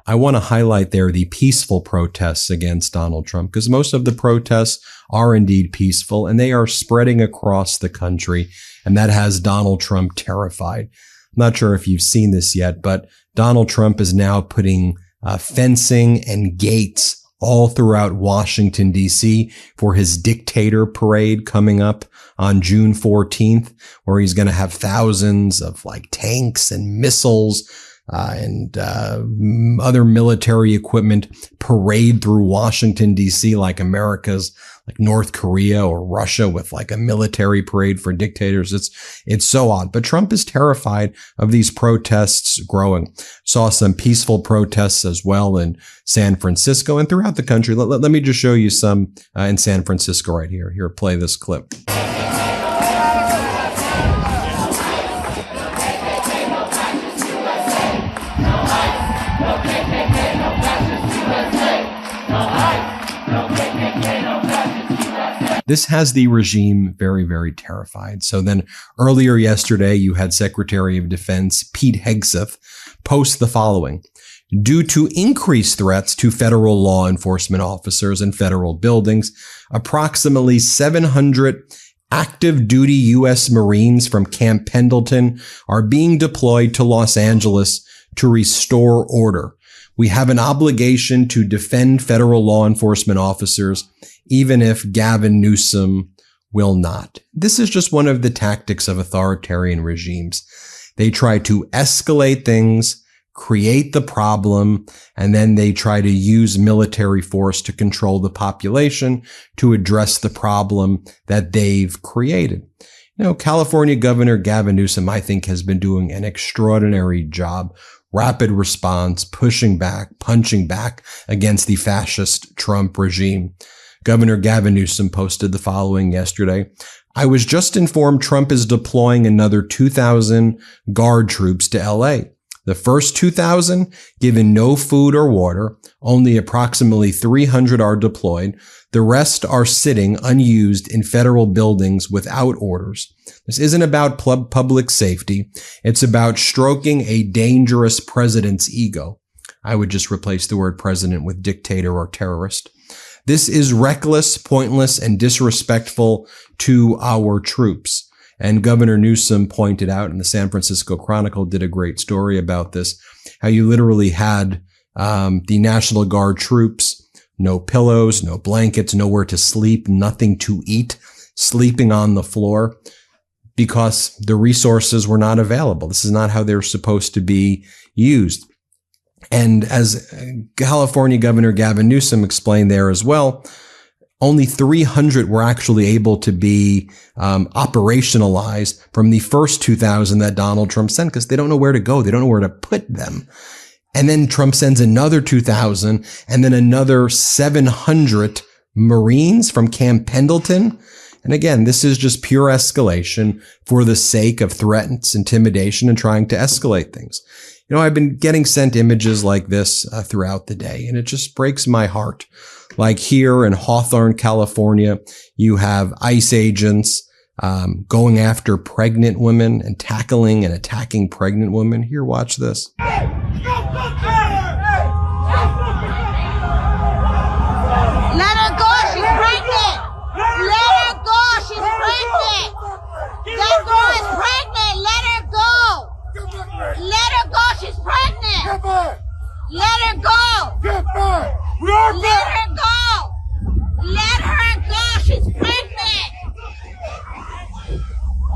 I want to highlight there the peaceful protests against Donald Trump, because most of the protests are indeed peaceful and they are spreading across the country. And that has Donald Trump terrified. I'm not sure if you've seen this yet, but Donald Trump is now putting fencing and gates all throughout Washington, D.C. for his dictator parade coming up on June 14th, where he's going to have thousands of tanks and missiles and other military equipment parade through Washington, D.C. like America's North Korea or Russia with a military parade for dictators. It's so odd. But Trump is terrified of these protests growing. Saw some peaceful protests as well in San Francisco and throughout the country. Let me just show you some in San Francisco right here. Here, play this clip. This has the regime very, very terrified. So then earlier yesterday, you had Secretary of Defense Pete Hegseth post the following. Due to increased threats to federal law enforcement officers and federal buildings, approximately 700 active duty U.S. Marines from Camp Pendleton are being deployed to Los Angeles to restore order. We have an obligation to defend federal law enforcement officers, even if Gavin Newsom will not. This is just one of the tactics of authoritarian regimes. They try to escalate things, create the problem, and then they try to use military force to control the population to address the problem that they've created. California Governor Gavin Newsom, I think, has been doing an extraordinary job. Rapid response, pushing back, punching back against the fascist Trump regime. Governor Gavin Newsom posted the following yesterday. I was just informed Trump is deploying another 2,000 guard troops to LA. The first 2,000 given no food or water. Only approximately 300 are deployed. The rest are sitting unused in federal buildings without orders. This isn't about public safety. It's about stroking a dangerous president's ego. I would just replace the word president with dictator or terrorist. This is reckless, pointless, and disrespectful to our troops. And Governor Newsom pointed out, and the San Francisco Chronicle did a great story about this, how you literally had the National Guard troops, no pillows, no blankets, nowhere to sleep, nothing to eat, sleeping on the floor because the resources were not available. This is not how they're supposed to be used. And as California Governor Gavin Newsom explained there as well, only 300 were actually able to be operationalized from the first 2,000 that Donald Trump sent because they don't know where to go. They don't know where to put them. And then Trump sends another 2,000 and then another 700 Marines from Camp Pendleton. And again, this is just pure escalation for the sake of threats, intimidation, and trying to escalate things. I've been getting sent images like this throughout the day, and it just breaks my heart. Like here in Hawthorne, California, you have ICE agents going after pregnant women and tackling and attacking pregnant women. Here, watch this. Let her go, she's pregnant. Let her go, she's pregnant. That girl is pregnant. Let her go. Let her go, she's pregnant. Let her go. Let her go. Let her go, she's pregnant.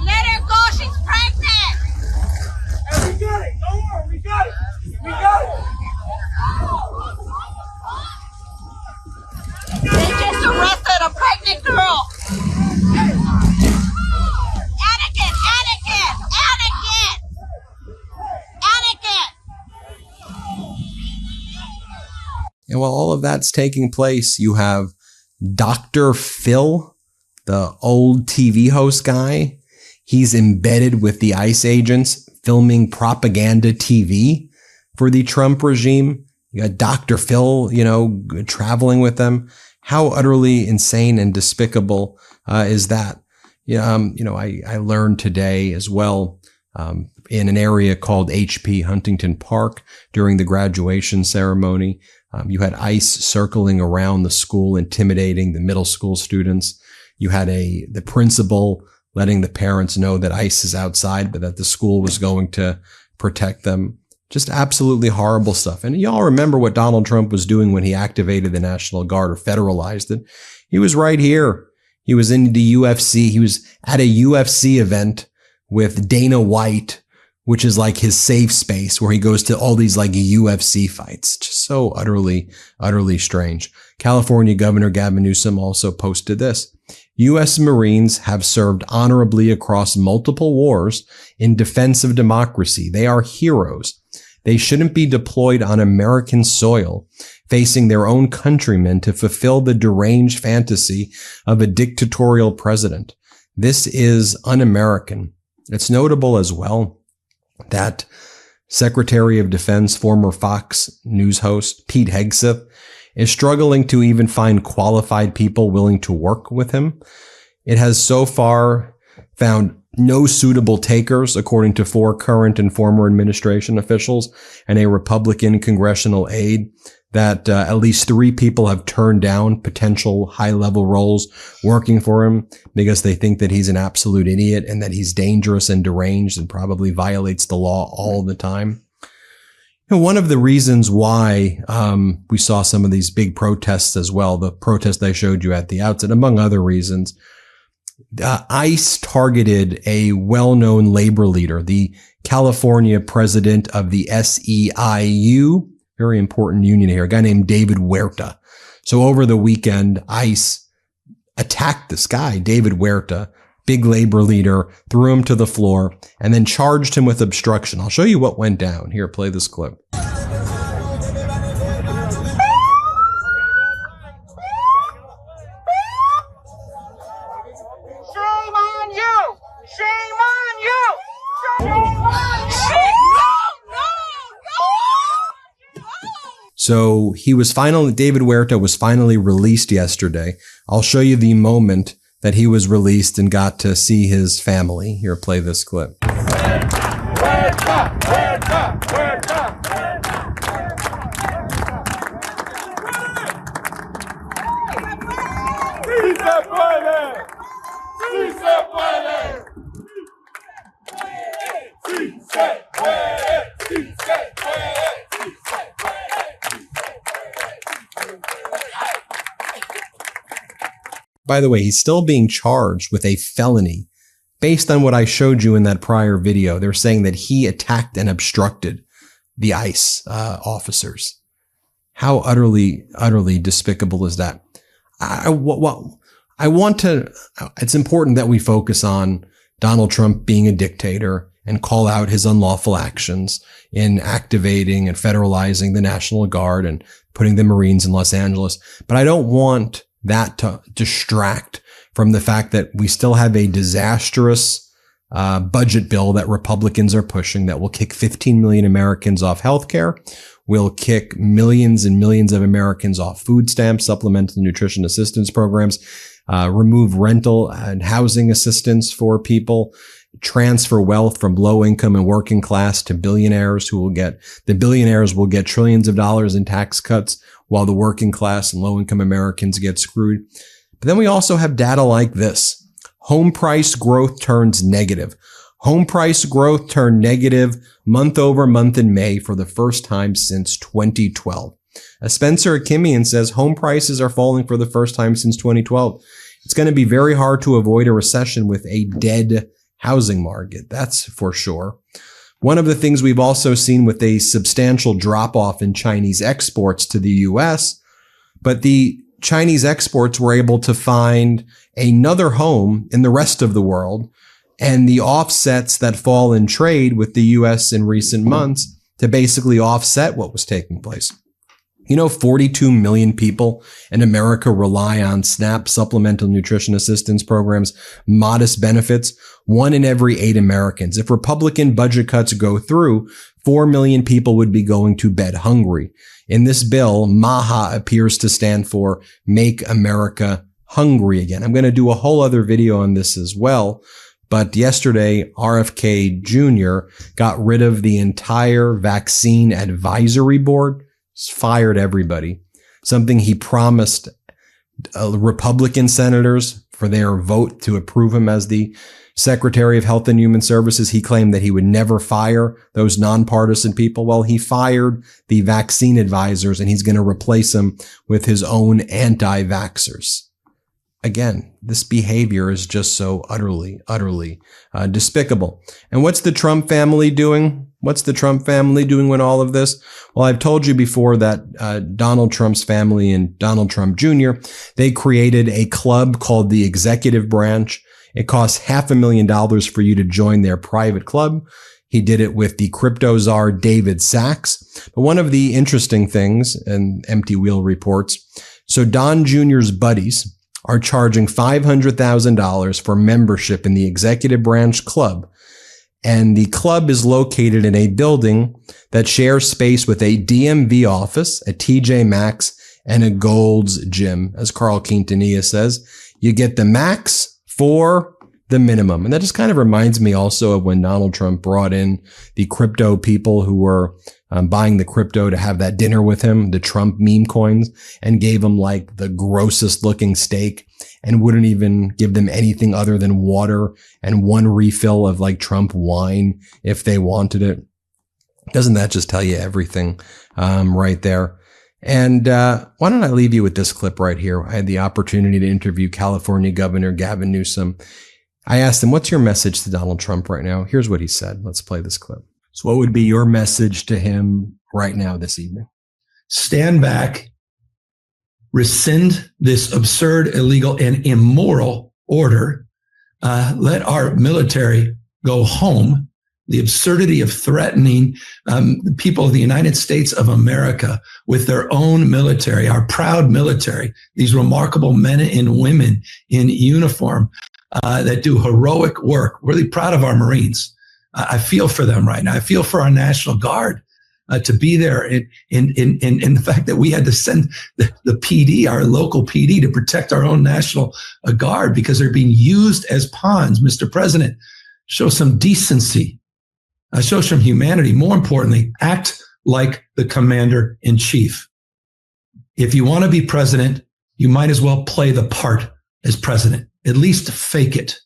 Let her go, she's pregnant. Hey, we got it. Don't worry, we got it. We got it. They just arrested a pregnant girl. Anakin, Anakin, Anakin, Anakin. And while all of that's taking place, you have Dr. Phil, the old TV host guy. He's embedded with the ICE agents filming propaganda TV for the Trump regime. You got Dr. Phil, traveling with them. How utterly insane and despicable is that? I learned today as well. in an area called HP Huntington Park during the graduation ceremony. You had ICE circling around the school, intimidating the middle school students. You had the principal letting the parents know that ICE is outside, but that the school was going to protect them. Just absolutely horrible stuff. And y'all remember what Donald Trump was doing when he activated the National Guard or federalized it. He was right here. He was in the UFC. He was at a UFC event with Dana White, which is like his safe space where he goes to all these like UFC fights. Just so utterly, utterly strange. California Governor Gavin Newsom also posted this. U.S. Marines have served honorably across multiple wars in defense of democracy. They are heroes. They shouldn't be deployed on American soil, facing their own countrymen to fulfill the deranged fantasy of a dictatorial president. This is un-American. It's notable as well that Secretary of Defense, former Fox News host Pete Hegseth, is struggling to even find qualified people willing to work with him. It has so far found no suitable takers, according to 4 current and former administration officials and a Republican congressional aide, that at least 3 people have turned down potential high-level roles working for him because they think that he's an absolute idiot and that he's dangerous and deranged and probably violates the law all the time. One of the reasons why we saw some of these big protests as well, the protest I showed you at the outset, among other reasons, ICE targeted a well-known labor leader, the California president of the SEIU, very important union here, a guy named David Huerta. So over the weekend, ICE attacked this guy, David Huerta, big labor leader, threw him to the floor, and then charged him with obstruction. I'll show you what went down. Here, play this clip. So David Huerta was finally released yesterday. I'll show you the moment that he was released and got to see his family. Here, play this clip. By the way, he's still being charged with a felony based on what I showed you in that prior video. They're saying that he attacked and obstructed the ICE officers. How utterly, utterly despicable is that? It's important that we focus on Donald Trump being a dictator and call out his unlawful actions in activating and federalizing the National Guard and putting the Marines in Los Angeles. But I don't want that to distract from the fact that we still have a disastrous budget bill that Republicans are pushing that will kick 15 million Americans off healthcare, will kick millions and millions of Americans off food stamps, supplemental nutrition assistance programs, remove rental and housing assistance for people, transfer wealth from low income and working class to billionaires the billionaires will get trillions of dollars in tax cuts while the working class and low income Americans get screwed. But then we also have data like this. Home price growth turns negative. Home price growth turned negative month over month in May for the first time since 2012. Spencer Akimian says home prices are falling for the first time since 2012. It's going to be very hard to avoid a recession with a dead housing market. That's for sure. One of the things we've also seen with a substantial drop off in Chinese exports to the U.S., but the Chinese exports were able to find another home in the rest of the world, and the offsets that fall in trade with the U.S. in recent months to basically offset what was taking place. 42 million people in America rely on SNAP, supplemental nutrition assistance programs, modest benefits. 1 in every 8 Americans. If Republican budget cuts go through, 4 million people would be going to bed hungry. In this bill, MAHA appears to stand for Make America Hungry Again. I'm going to do a whole other video on this as well. But yesterday, RFK Jr. got rid of the entire vaccine advisory board, fired everybody, something he promised Republican senators for their vote to approve him as the Secretary of Health and Human Services. He claimed that he would never fire those nonpartisan people. Well, he fired the vaccine advisors, and he's going to replace them with his own anti-vaxxers. Again, this behavior is just so utterly despicable. And what's the Trump family doing? What's the Trump family doing with all of this? Well, I've told you before that Donald Trump's family and Donald Trump Jr., they created a club called the Executive Branch. It costs $500,000 for you to join their private club. He did it with the crypto czar David Sachs. But one of the interesting things, and Empty Wheel reports, so Don Jr.'s buddies are charging $500,000 for membership in the Executive Branch Club. And the club is located in a building that shares space with a DMV office, a TJ Maxx, and a Gold's Gym. As Carl Quintanilla says, you get the max for the minimum. And that just kind of reminds me also of when Donald Trump brought in the crypto people who were buying the crypto to have that dinner with him, the Trump meme coins, and gave them like the grossest looking steak and wouldn't even give them anything other than water and one refill of like Trump wine if they wanted it. Doesn't that just tell you everything right there? And why don't I leave you with this clip right here? I had the opportunity to interview California Governor Gavin Newsom. I asked him, what's your message to Donald Trump right now? Here's what he said. Let's play this clip. So what would be your message to him right now this evening? Stand back, rescind this absurd, illegal, and immoral order. Let our military go home. The absurdity of threatening the people of the United States of America with their own military, our proud military, these remarkable men and women in uniform that do heroic work. Really proud of our Marines. I feel for them right now. I feel for our National Guard to be there in the fact that we had to send the PD, our local PD, to protect our own National Guard because they're being used as pawns. Mr. President, show some decency, show some humanity. More importantly, act like the commander in chief. If you want to be president, you might as well play the part as president. At least fake it.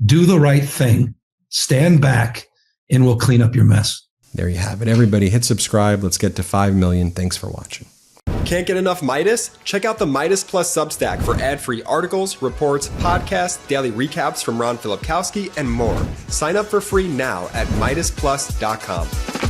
Do the right thing. Stand back, and we'll clean up your mess. There you have it. Everybody hit subscribe. Let's get to 5 million. Thanks for watching. Can't get enough Meidas? Check out the Meidas Plus Substack for ad-free articles, reports, podcasts, daily recaps from Ron Filipkowski, and more. Sign up for free now at MeidasPlus.com.